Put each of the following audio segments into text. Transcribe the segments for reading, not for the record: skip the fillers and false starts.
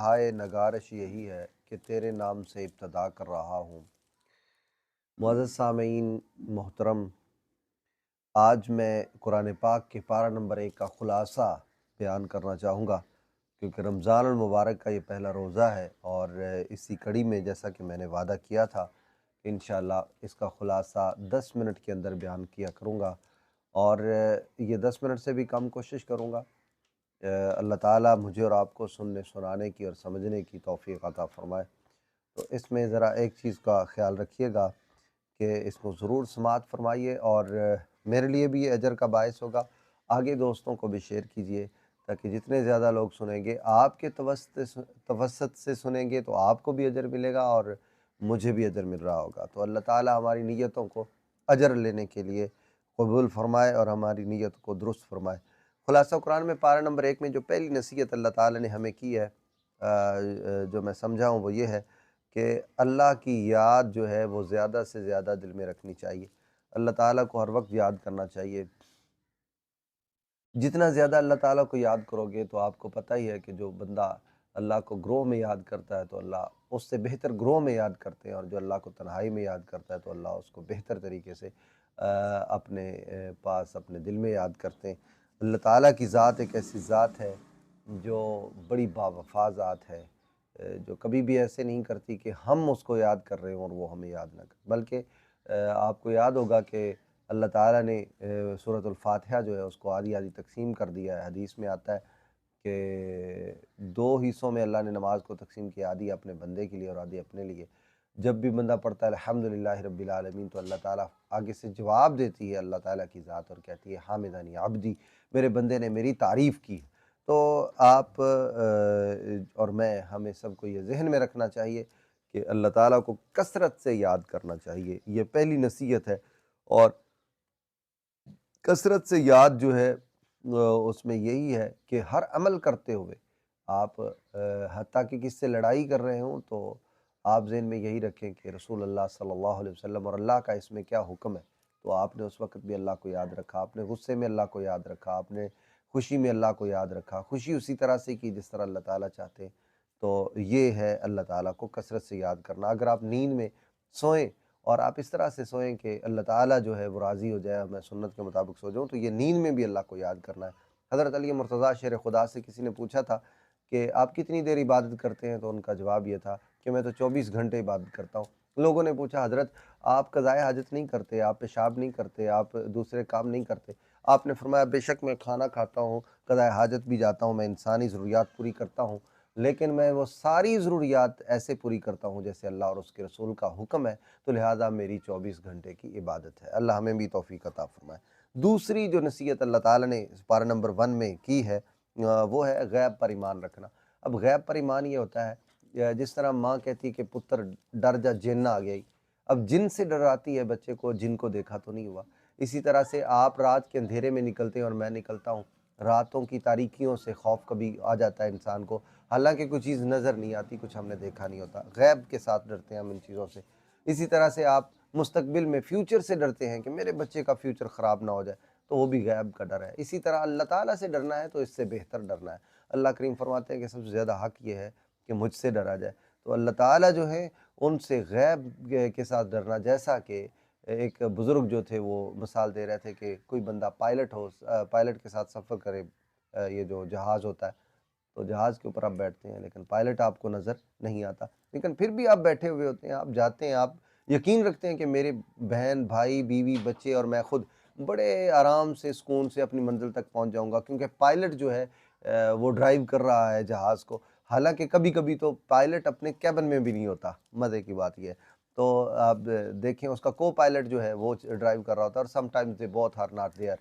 इंतहाए नगारश यही है कि तेरे नाम से इब्तदा कर रहा हूँ। मुअज़्ज़ज़ सामीन मोहतरम, आज मैं कुरान पाक के पारा नंबर 1 का ख़ुलासा बयान करना चाहूँगा, क्योंकि रमज़ान अल मुबारक का ये पहला रोज़ा है और इसी कड़ी में जैसा कि मैंने वादा किया था, इंशाअल्लाह इसका ख़ुलासा 10 मिनट के अंदर बयान किया करूँगा और ये 10 मिनट से भी कम कोशिश करूँगा। अल्लाह ताला मुझे और आपको सुनने सुनाने की और समझने की तौफ़ीक़ अता फ़रमाए। तो इसमें ज़रा एक चीज़ का ख़्याल रखिएगा कि इसको ज़रूर समाअत फ़रमाइए और मेरे लिए भी ये अजर का बायस होगा। आगे दोस्तों को भी शेयर कीजिए ताकि जितने ज़्यादा लोग सुनेंगे, आपके तवस्सुत से सुनेंगे तो आपको भी अजर मिलेगा और मुझे भी अजर मिल रहा होगा। तो अल्लाह ताला हमारी नीयतों को अजर लेने के लिए कबूल फ़रमाए और हमारी नीयत को दुरुस्त फ़रमाए। खुलासा कुरान में पारा नंबर 1 में जो पहली नसीहत अल्लाह ताला ने हमें की है, जो मैं समझा हूँ वो ये है कि अल्लाह की याद जो है वो ज़्यादा से ज़्यादा दिल में रखनी चाहिए। अल्लाह ताला को हर वक्त याद करना चाहिए। जितना ज़्यादा अल्लाह ताला को याद करोगे तो आपको पता ही है कि जो बंदा अल्लाह को ग्रोह में याद करता है तो अल्लाह उससे बेहतर ग्रोह में याद करते हैं, और जो अल्लाह को तन्हाई में याद करता है तो अल्लाह उसको बेहतर तरीके से अपने पास अपने दिल में याद करते हैं। अल्लाह ताला की ज़ात एक ऐसी ज़ात है जो बड़ी बावफ़ा ज़ात है, जो कभी भी ऐसे नहीं करती कि हम उसको याद कर रहे हों और वो हमें याद ना करें। बल्कि आपको याद होगा कि अल्लाह ताला ने सूरतुल फ़ातिहा जो है उसको आधी-आधी तक़सीम कर दिया है। हदीस में आता है कि 2 हिस्सों में अल्लाह ने नमाज़ को तक़सीम किया, आधी अपने बंदे के लिए और आधी अपने लिए। जब भी बंदा पढ़ता है अल्हम्दुलिल्लाहि रब्बिल आलमीन तो अल्लाह ताला आगे से जवाब देती है अल्लाह ताला की ज़ात और कहती है हामिदानी अब्दी, मेरे बंदे ने मेरी तारीफ़ की। तो आप और मैं, हमें सबको ये ज़हन में रखना चाहिए कि अल्लाह ताला को कसरत से याद करना चाहिए। ये पहली नसीहत है। और कसरत से याद जो है उसमें यही है कि हर अमल करते हुए आप हत्ता कि किससे लड़ाई कर रहे हों तो आप ज़हन में यही रखें कि रसूल अल्लाह सल्लल्लाहु अलैहि वसल्लम और अल्लाह का इसमें क्या हुक्म है। तो आपने उस वक़्त भी अल्लाह को याद रखा, आपने गुस्से में अल्लाह को याद रखा, आपने खुशी में अल्लाह को याद रखा, खुशी उसी तरह से की जिस तरह अल्लाह ताला चाहते हैं। तो ये है अल्लाह ताला को कसरत से याद करना। अगर आप नींद में सोएं और आप इस तरह से सोएं कि अल्लाह ताला जो है वो राज़ी हो जाए, मैं सुन्नत के मुताबिक सो जाऊँ, तो ये नींद में भी अल्लाह को याद करना है। हज़रत अली मुर्तज़ा शेर खुदा से किसी ने पूछा था कि आप कितनी देर इबादत करते हैं? तो उनका जवाब ये था कि मैं तो 24 घंटे इबादत करता हूँ। लोगों ने पूछा, हज़रत आप क़ज़ाए हाजत नहीं करते, आप पेशाब नहीं करते, आप दूसरे काम नहीं करते? आपने फरमाया बेशक मैं खाना खाता हूँ, क़ज़ाए हाजत भी जाता हूँ, मैं इंसानी ज़रूरियात पूरी करता हूँ, लेकिन मैं वो सारी ज़रूरियात ऐसे पूरी करता हूँ जैसे अल्लाह और उसके रसूल का हुक्म है, तो लिहाज़ा मेरी 24 घंटे की इबादत है। अल्लाह हमें भी तौफ़ीक़ अता फ़रमाए। दूसरी जो नसीहत अल्लाह ताला ने पारा नंबर 1 में की है, वो है गैब पर ईमान रखना। अब गैब पर ईमान ये होता है, जिस तरह माँ कहती है कि पुत्र डर जा, जिन्न आ गई। अब जिन से डराती है बच्चे को, जिन को देखा तो नहीं हुआ। इसी तरह से आप रात के अंधेरे में निकलते हैं और मैं निकलता हूँ, रातों की तारीकियों से खौफ कभी आ जाता है इंसान को, हालाँकि कोई चीज़ नज़र नहीं आती, कुछ हमने देखा नहीं होता। गैब के साथ डरते हैं हम इन चीज़ों से। इसी तरह से आप मुस्तकबिल में फ्यूचर से डरते हैं कि मेरे बच्चे का फ्यूचर ख़राब ना हो जाए, तो वो भी गैब का डर है। इसी तरह अल्लाह ताला से डरना है तो इससे बेहतर डरना है। अल्लाह करीम फरमाते हैं कि सबसे ज़्यादा हक़ ये है कि मुझसे डरा जाए। तो अल्लाह ताला जो है उनसे गैब के साथ डरना, जैसा कि एक बुज़ुर्ग जो थे वो मिसाल दे रहे थे कि कोई बंदा पायलट हो, पायलट के साथ सफ़र करे, ये जो जहाज़ होता है, तो जहाज़ के ऊपर आप बैठते हैं लेकिन पायलट आपको नज़र नहीं आता, लेकिन फिर भी आप बैठे हुए होते हैं, आप जाते हैं, आप यकीन रखते हैं कि मेरे बहन, भाई, बीवी, बच्चे और मैं खुद बड़े आराम से, सुकून से अपनी मंज़िल तक पहुँच जाऊँगा, क्योंकि पायलट जो है वो ड्राइव कर रहा है जहाज़ को। हालाँकि कभी-कभी तो पायलट अपने केबिन में भी नहीं होता, मज़े की बात ये है। तो आप देखें उसका को-पायलट जो है वो ड्राइव कर रहा होता है और sometimes they both are not there.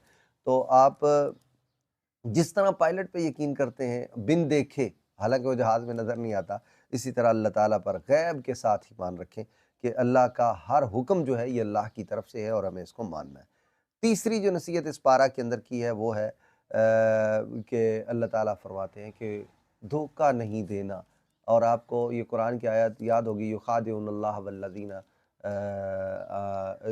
तो आप जिस तरह पायलट पे यकीन करते हैं बिन देखे, हालाँकि वो जहाज़ में नज़र नहीं आता, इसी तरह अल्लाह ताला पर गैब के साथ ईमान रखें कि अल्लाह का हर हुक्म जो है ये अल्लाह की तरफ से है और हमें इसको मानना है। तीसरी जो नसीहत इस पारा के अंदर की है वो है कि अल्लाह ताला फरमाते हैं कि धोखा नहीं देना। और आपको ये कुरान की आयत याद होगी, युखादिउनल्लाह वल्लज़ीना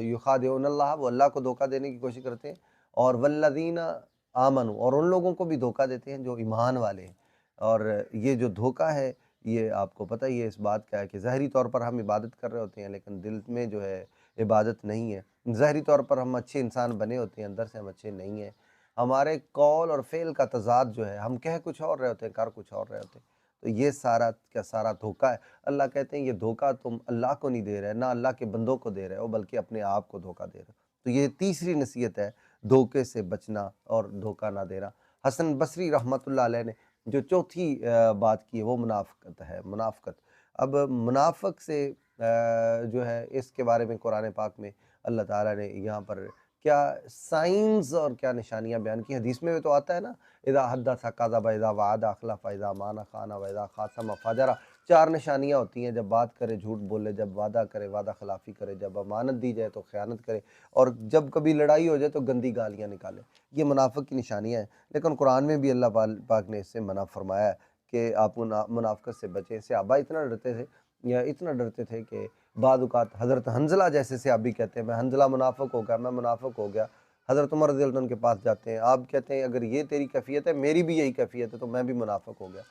युखादिउनल्लाह, वो अल्लाह को धोखा देने की कोशिश करते हैं, और वल्लज़ीना आमनू, और उन लोगों को भी धोखा देते हैं जो ईमान वाले हैं। और ये जो धोखा है ये आपको पता ही है इस बात का है कि ज़ाहिरी तौर पर हम इबादत कर रहे होते हैं लेकिन दिल में जो है इबादत नहीं है। ज़ाहिरी तौर पर हम अच्छे इंसान बने होते हैं, अंदर से हम अच्छे नहीं हैं। हमारे कौल और फ़ेल का तज़ाद जो है, हम कह कुछ और रहे होते हैं, कर कुछ और रहे होते हैं। तो ये सारा का सारा धोखा है। अल्लाह कहते हैं ये धोखा तुम अल्लाह को नहीं दे रहे, ना अल्लाह के बंदों को दे रहे हो बल्कि अपने आप को धोखा दे रहे हो। तो ये तीसरी नसीहत है, धोखे से बचना और धोखा ना देना। हसन बसरी रहमतुल्लाह अलैह ने जो चौथी बात की है वो मुनाफ़क़त है, मुनाफ़क़त। अब मुनाफ़िक से जो है इसके बारे में कुरान पाक में अल्लाह ताला ने यहाँ पर क्या साइंस और क्या निशानियाँ बयान की। हदीस में भी तो आता है ना, इज़ा हद्दसा कज़ब, इज़ा वअदा अख़लफ़, इज़ा अमाना ख़ाना व इज़ा ख़ासम फ़जरा। 4 निशानियाँ होती हैं, जब बात करे झूठ बोले, जब वादा करे वादा खिलाफ़ी करे, जब अमानत दी जाए तो ख़यानत करे और जब कभी लड़ाई हो जाए तो गंदी गालियाँ निकाले। ये मुनाफ़िक की निशानियाँ हैं। लेकिन कुरान में भी अल्लाह पाक ने इससे मना फ़रमाया है कि आप मुनाफ़िक़त से बचें। सहाबा इतना डरते थे या इतना डरते थे कि बाद औक़ात हज़रत हंज़ला जैसे सहाबी कहते हैं, मैं हंज़ला मुनाफ़िक हो गया, मैं मुनाफ़िक हो गया। हज़रत उमर रज़ियल्लाहु अन्हु के पास जाते हैं, आप कहते हैं अगर ये तेरी कैफ़ियत है, मेरी भी यही कैफ़ियत है, तो मैं भी मुनाफ़िक हो गया।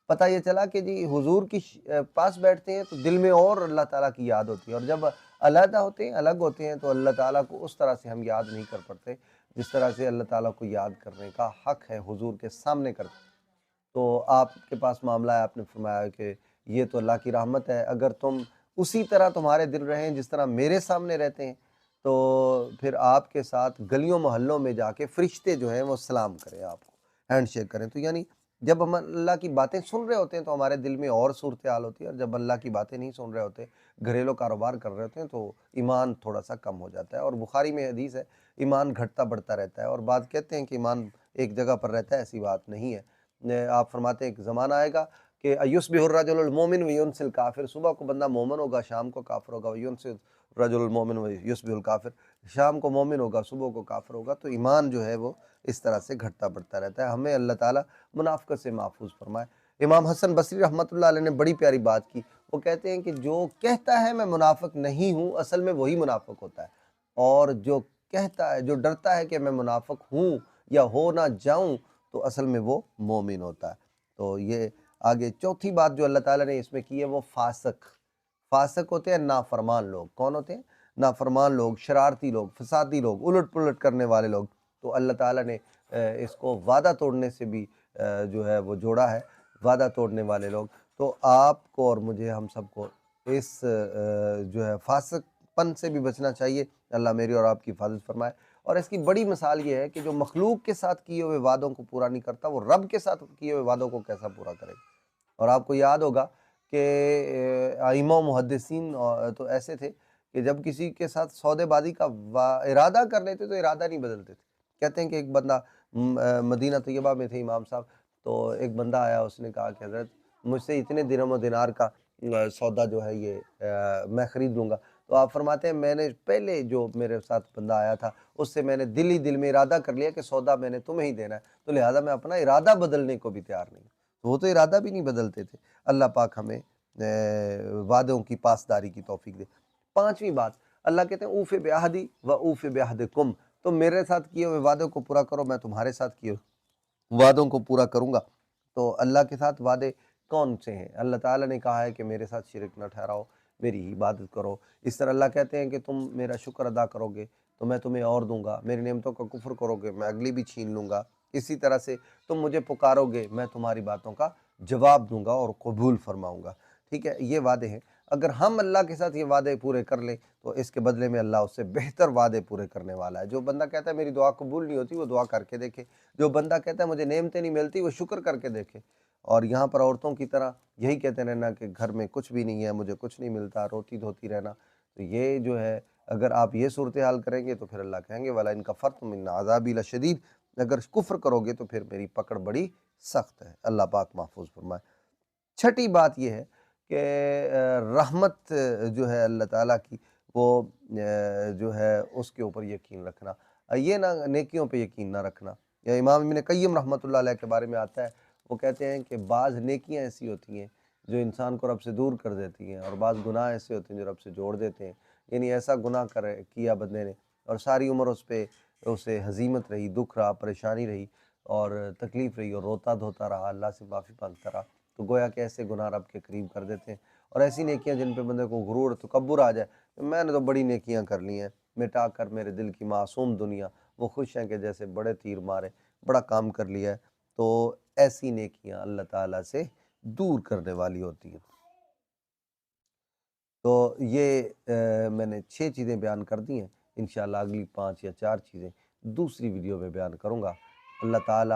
पता ये चला कि जी हुज़ूर की पास बैठते हैं तो दिल में और अल्लाह ताला की याद होती है और जब अलहदा होते हैं, अलग होते हैं तो अल्लाह ताला को उस तरह से हम याद नहीं कर पाते, जिस तरह से अल्लाह ताला को याद करने का हक़ है हुज़ूर के सामने करते। तो आपके पास मामला है, आपने फरमाया कि ये तो अल्लाह की रहमत है, अगर तुम उसी तरह तुम्हारे दिल रहें जिस तरह मेरे सामने रहते हैं, तो फिर आपके साथ गलियों मोहल्लों में जाके फ़रिश्ते जो हैं वो सलाम करें आपको, हैंडशेक करें। तो यानी जब हम अल्लाह की बातें सुन रहे होते हैं तो हमारे दिल में और सूरत हाल होती है और जब अल्लाह की बातें नहीं सुन रहे होते, घरेलू कारोबार कर रहे होते हैं तो ईमान थोड़ा-सा कम हो जाता है और बुखारी में हदीस है, ईमान घटता बढ़ता रहता है और बाद कहते हैं कि ईमान एक जगह पर रहता है, ऐसी बात नहीं है। आप फरमाते हैं एक ज़माना आएगा कि युस्बिहुर रजुलुल मोमिन व युनसिल काफ़िर, सुबह को बंदा मोमिन होगा, शाम को काफ़िर होगा, व युनसिल रजुलुल मोमिन व युस्बिहुल काफ़िर, शाम को मोमिन होगा, सुबह को काफ़िर होगा। तो ईमान जो है वो इस तरह से घटता बढ़ता रहता है। हमें अल्लाह ताला मुनाफ़िक़त से महफ़ूज़ फ़रमाए। इमाम हसन बसरी रहमतुल्लाह अलैह ने बड़ी प्यारी बात की। वो कहते हैं कि जो कहता है मैं मुनाफ़िक़ नहीं हूँ, असल में वही मुनाफ़िक़ होता है और जो कहता है, जो डरता है कि मैं मुनाफ़िक़ हूँ या हो ना जाऊँ, तो असल में वो मोमिन होता है। तो ये आगे चौथी बात जो अल्लाह ताला ने इसमें की है वो फ़ासिक। फ़ासिक होते हैं नाफ़रमान लोग। कौन होते हैं? नाफ़रमान लोग, शरारती लोग, फ़सादी लोग, उलट-पुलट करने वाले लोग। तो अल्लाह ताला ने इसको वादा तोड़ने से भी जो है वो जोड़ा है, वादा तोड़ने वाले लोग। तो आपको और मुझे, हम सबको इस जो है फ़ासिकपन से भी बचना चाहिए। अल्लाह मेरी और आपकी हिफ़ाज़त फ़रमाए। और इसकी बड़ी मिसाल ये है कि जो मखलूक के साथ किए हुए वादों को पूरा नहीं करता, वो रब के साथ किए हुए वादों को कैसा पूरा करेगा। और आपको याद होगा कि आइमा मुहद्दिसीन तो ऐसे थे कि जब किसी के साथ सौदेबाजी का इरादा कर लेते तो इरादा नहीं बदलते थे। कहते हैं कि एक बंदा मदीना तैयबा में थे इमाम साहब, तो एक बंदा आया, उसने कहा कि हज़रत मुझसे इतने दिरहम व दिनार का सौदा जो है ये मैं ख़रीद लूँगा। तो आप फरमाते हैं मैंने पहले जो मेरे साथ बंदा आया था उससे मैंने दिल ही दिल में इरादा कर लिया कि सौदा मैंने तुम्हें ही देना है, तो लिहाजा मैं अपना इरादा बदलने को भी तैयार नहीं हूँ। तो वो तो इरादा भी नहीं बदलते थे। अल्लाह पाक हमें वादों की पासदारी की तौफ़ीक दे। 5वीं बात, अल्लाह कहते हैं ऊफ़ बिअहदी व ऊफ़ बिअहदिकुम, तुम मेरे साथ किए हुए वादों को पूरा करो, मैं तुम्हारे साथ किए हुए वादों को पूरा करूँगा। तो अल्लाह के साथ वादे कौन से हैं? अल्लाह ताला ने कहा है कि मेरे साथ शिरक न ठहराओ, मेरी ही इबादत करो। इस तरह अल्लाह कहते हैं कि तुम मेरा शुक्र अदा करोगे तो मैं तुम्हें और दूँगा, मेरी नेमतों का कुफ़्र करोगे मैं अगली भी छीन लूँगा। इसी तरह से तुम मुझे पुकारोगे, मैं तुम्हारी बातों का जवाब दूँगा और कबूल फ़रमाऊँगा। ठीक है? ये वादे हैं। अगर हम अल्लाह के साथ ये वादे पूरे कर लें तो इसके बदले में अल्लाह उससे बेहतर वादे पूरे करने वाला है। जो बंदा कहता है मेरी दुआ कबूल नहीं होती, वो दुआ करके देखे। जो बंदा कहता है मुझे नेमतें नहीं मिलती, वो शुक्र करके देखे। और यहाँ पर औरतों की तरह यही कहते रहना कि घर में कुछ भी नहीं है, मुझे कुछ नहीं मिलता, रोती-धोती रहना। तो ये जो है, अगर आप ये सूरत हाल करेंगे तो फिर अल्लाह कहेंगे वला इन कफ़रतुम इन्न अज़ाबी लशदीद, अगर कुफ़्र करोगे तो फिर मेरी पकड़ बड़ी सख्त है। अल्लाह पाक महफ़ूज़ फरमाए। छठी बात ये है कि रहमत जो है अल्लाह ताला की, वो जो है उसके ऊपर यकीन रखना। ये ना नेकियों पे यकीन ना रखना। या इमाम इब्न क़य्यिम रहमतुल्लाह अलैह के बारे में आता है, वो कहते हैं कि बाज़ नेकियां ऐसी होती हैं जो इंसान को रब से दूर कर देती हैं और बाज़ गुनाह ऐसे होते हैं जो रब से जोड़ देते हैं। यानी ऐसा गुनाह किया बंदे ने और सारी उम्र उस पे उसे हज़ीमत रही, दुख रहा, परेशानी रही और तकलीफ़ रही और रोता-धोता रहा, अल्लाह से माफ़ी माँगता रहा। तो गोया कि ऐसे गुनाह रब के करीब कर देते हैं। और ऐसी नेकियां जिन पे बंदे को गुरूर तकब्बुर आ जाए, मैंने तो बड़ी नेकियां कर ली हैं, मिटा कर मेरे दिल की मासूम दुनिया, वो खुश हैं कि जैसे बड़े तीर मारे, बड़ा काम कर लिया है। तो ऐसी नेकियां अल्लाह ताला से दूर करने वाली होती हैं। तो ये मैंने 6 चीज़ें बयान कर दी हैं। इंशाअल्लाह अगली 5 या 4 चीज़ें दूसरी वीडियो में बयान करूँगा। अल्लाह ताला